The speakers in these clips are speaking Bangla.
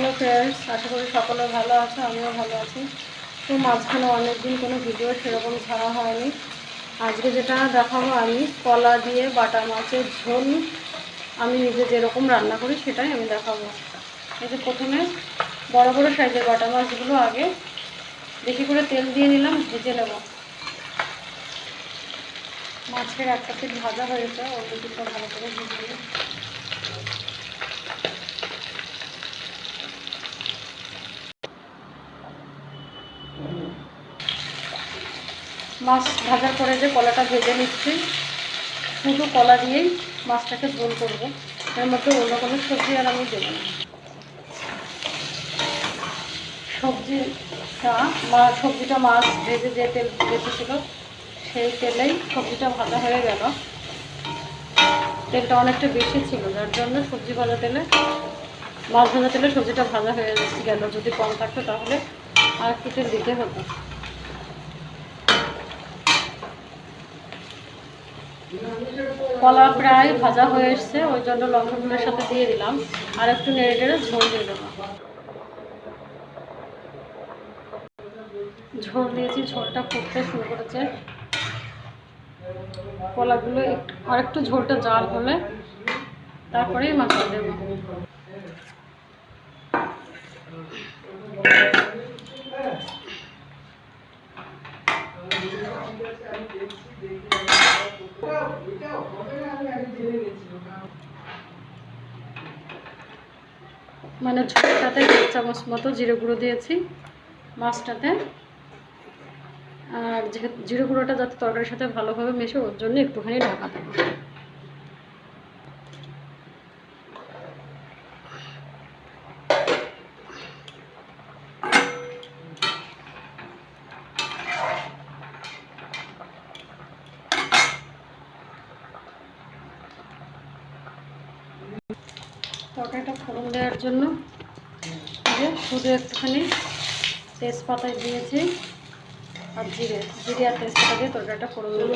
হ্যালো ফ্রেন্ডস, আশা করি সকলে ভালো আছো, আমিও ভালো আছি। তো মাঝখানে অনেকদিন কোনো ভিডিও সেরকম ছাড়া হয়নি। আজকে যেটা দেখাবো আমি কলা দিয়ে বাটা মাছের ঝোল আমি নিজে যেরকম রান্না করি সেটাই আমি দেখাবো। এই যে প্রথমে বড় বড় সাইজের বাটা মাছগুলো আগে বেশি করে তেল দিয়ে নিলাম, ভেজে নেব। মাছের একটা পিঠ ভাজা হয়েছে, অন্য পিঠটা ভালো করে ভেজে নিই। মাছ ভাজার পরে যে কলাটা ভেজে নিচ্ছি, শুধু কলা দিয়েই মাছটাকে ঝোল করবো, এর মধ্যে অন্য কোনো সবজি আর আমি দেবো না। সবজিটা মাছ ভেজে যে তেল বেঁচেছিল সেই তেলেই সবজিটা ভাজা হয়ে গেল। তেলটা অনেকটা বেশি ছিল, যার জন্য সবজি ভাজা তেলে মাছ ভাজা তেলে সবজিটা ভাজা হয়ে গেল। যদি কম থাকতো তাহলে আর একটু তেল দিতে হতো। কলা প্রায় ভাজা হয়ে এসছে, ওই জন্য লঙ্কা গুঁড়োর সাথে দিয়ে দিলাম, আর একটু নেড়ে নেড়ে ঝোল দিয়ে দেবো। ঝোল দিয়েছি, ঝোলটা ফুটতে শুরু করেছে। কলাগুলো আর একটু ঝোলটা জাল হলে তারপরেই মাছটা দেবো। মানে ঝোলটাতে 1 চামচ মতো জিরে গুঁড়ো দিয়েছি মাছটাতে, আর যেহেতু জিরে গুঁড়োটা যাতে তরকারির সাথে ভালোভাবে মেশে ওর জন্য একটুখানি ঢাকা দেবো। তরকারিটা ফোড়ন দেওয়ার জন্য শুধু একটুখানি তেজপাতা দিয়েছি আর জিরে আর তেজপাতা দিয়ে তরকারিটা ফোড়ন দেবো।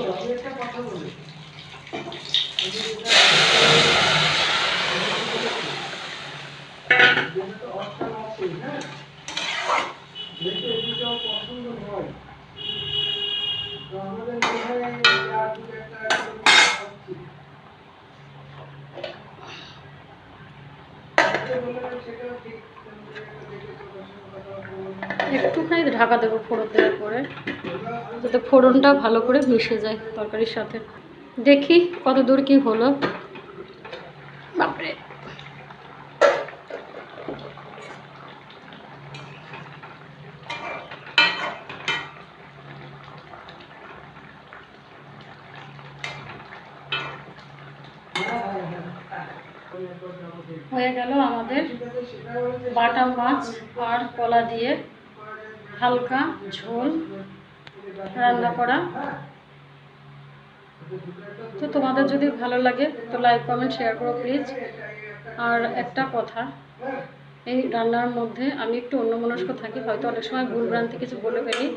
একটুখানি ঢাকা দেবো ফোড়ন দেওয়ার পরে, যাতে ফোড়নটা ভালো করে মিশে যায় তরকারির সাথে। দেখি কত দূর কি হলো। বাপরে, হয়ে গেল আমাদের বাটা মাছ আর কলা দিয়ে হালকা ঝোল রান্না করা। তো তোমাদের যদি ভালো লাগে তো লাইক কমেন্ট শেয়ার করো প্লিজ। আর একটা কথা, এই রান্নার মধ্যে আমি একটু অন্যমনস্ক থাকি, হয়তো অনেক সময় ভুলভ্রান্তি কিছু বলে ফেলি,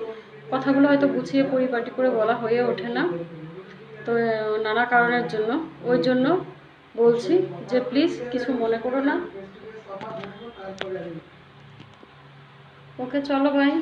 কথাগুলো হয়তো গুছিয়ে পরিপাটি করে বলা হয়ে ওঠে না, তো নানা কারণের জন্য, ওই জন্য বলছি যে প্লিজ কিছু মনে করো না। ওকে, চলো ভাই।